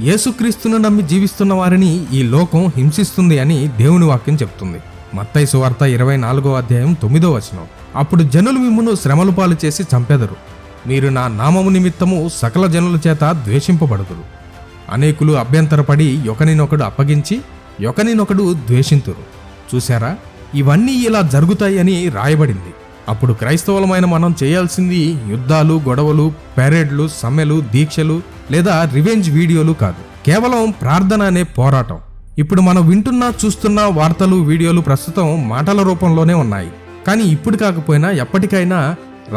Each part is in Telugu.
యేసుక్రీస్తును నమ్మి జీవిస్తున్న వారిని ఈ లోకం హింసిస్తుంది అని దేవుని వాక్యం చెప్తుంది. మత్తయి సువార్త 24వ అధ్యాయం 9వ వచనం. అప్పుడు జనులు మిమ్మును శ్రమలు పాలు చేసి చంపెదరు, మీరు నా నామము నిమిత్తము సకల జనుల చేత ద్వేషింపబడుదురు. అనేకులు అభ్యంతరపడి ఒకనినొకడు అప్పగించి ఒకనినొకడు ద్వేషింతురు. చూశారా, ఇవన్నీ ఇలా జరుగుతాయి అని రాయబడింది. అప్పుడు క్రైస్తవులమైన మనం చేయాల్సింది యుద్ధాలు, గొడవలు, పెరేడ్లు, సమ్మెలు, దీక్షలు లేదా రివెంజ్ వీడియోలు కాదు. కేవలం ప్రార్థన అనే పోరాటం. ఇప్పుడు మనం వింటున్నా చూస్తున్న వార్తలు, వీడియోలు ప్రస్తుతం మాటల రూపంలోనే ఉన్నాయి. కానీ ఇప్పుడు కాకపోయినా ఎప్పటికైనా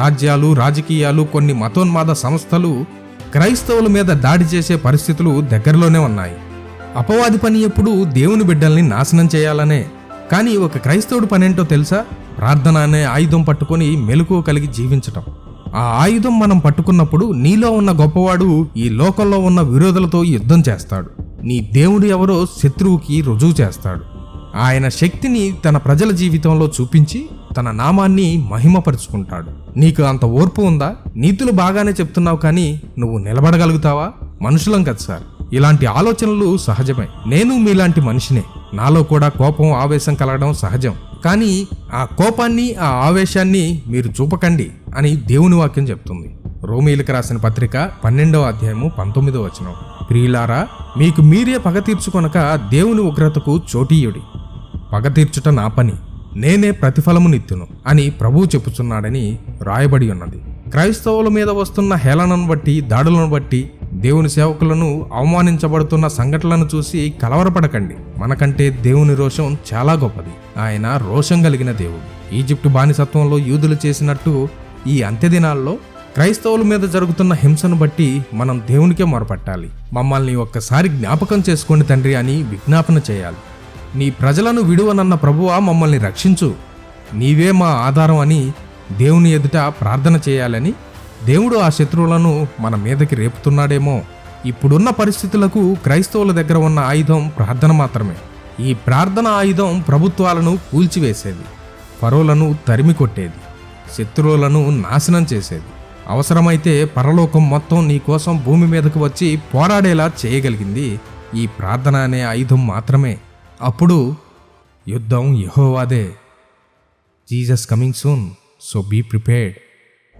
రాజ్యాలు, రాజకీయాలు, కొన్ని మతోన్మాద సంస్థలు క్రైస్తవుల మీద దాడి చేసే పరిస్థితులు దగ్గరలోనే ఉన్నాయి. అపవాది పని ఎప్పుడు దేవుని బిడ్డల్ని నాశనం చేయాలనే. కానీ ఒక క్రైస్తవుడి పనేంటో తెలుసా? ప్రార్థన అనే ఆయుధం పట్టుకొని మెలకువ కలిగి జీవించటం. ఆ ఆయుధం మనం పట్టుకున్నప్పుడు నీలో ఉన్న గొప్పవాడు ఈ లోకంలో ఉన్న విరోధులతో యుద్ధం చేస్తాడు. నీ దేవుడు ఎవరో శత్రువుకి రుజువు చేస్తాడు. ఆయన శక్తిని తన ప్రజల జీవితంలో చూపించి తన నామాన్ని మహిమపరుచుకుంటాడు. నీకు అంత ఓర్పు ఉందా? నీతులు బాగానే చెప్తున్నావు, కానీ నువ్వు నిలబడగలుగుతావా? మనుషులం కదా సార్, ఇలాంటి ఆలోచనలు సహజమే. నేను మీలాంటి మనిషినే. నాలో కూడా కోపం, ఆవేశం కలగడం సహజం. కానీ ఆ కోపాన్ని, ఆ ఆవేశాన్ని మీరు చూపకండి అని దేవుని వాక్యం చెప్తుంది. రోమీయులకు రాసిన పత్రిక 12వ అధ్యాయము 19వ వచనం. ప్రియులారా, మీకు మీరే పగ తీర్చుకొనక దేవుని ఉగ్రతకు చోటీయుడి. పగ తీర్చుట నా పని, నేనే ప్రతిఫలమునిత్తును అని ప్రభువు చెప్పుచున్నాడని రాయబడి ఉన్నది. క్రైస్తవుల మీద వస్తున్న హేళనను బట్టి, దాడులను బట్టి, దేవుని సేవకులను అవమానించబడుతున్న సంఘటనలను చూసి కలవరపడకండి. మనకంటే దేవుని రోషం చాలా గొప్పది. ఆయన రోషం కలిగిన దేవుడు. ఈజిప్టు బానిసత్వంలో యూదులు చేసినట్టు ఈ అంత్యదినాల్లో క్రైస్తవుల మీద జరుగుతున్న హింసను బట్టి మనం దేవునికే మొరపెట్టాలి. మమ్మల్ని ఒక్కసారి జ్ఞాపకం చేసుకోండి తండ్రి అని విజ్ఞాపన చేయాలి. నీ ప్రజలను విడువనన్న ప్రభువా, మమ్మల్ని రక్షించు, నీవే మా ఆధారం అని దేవుని ఎదుట ప్రార్థన చేయాలని దేవుడు ఆ శత్రువులను మన మీదకి రేపుతున్నాడేమో. ఇప్పుడున్న పరిస్థితులకు క్రైస్తవుల దగ్గర ఉన్న ఆయుధం ప్రార్థన మాత్రమే. ఈ ప్రార్థన ఆయుధం ప్రభుత్వాలను కూల్చివేసేది, ఫరోలను తరిమి కొట్టేది, శత్రువులను నాశనం చేసేది. అవసరమైతే పరలోకం మొత్తం నీ కోసం భూమి మీదకు వచ్చి పోరాడేలా చేయగలిగింది ఈ ప్రార్థన అనే ఆయుధం మాత్రమే. అప్పుడు యుద్ధం యెహోవాదే. Jesus coming soon, so be prepared.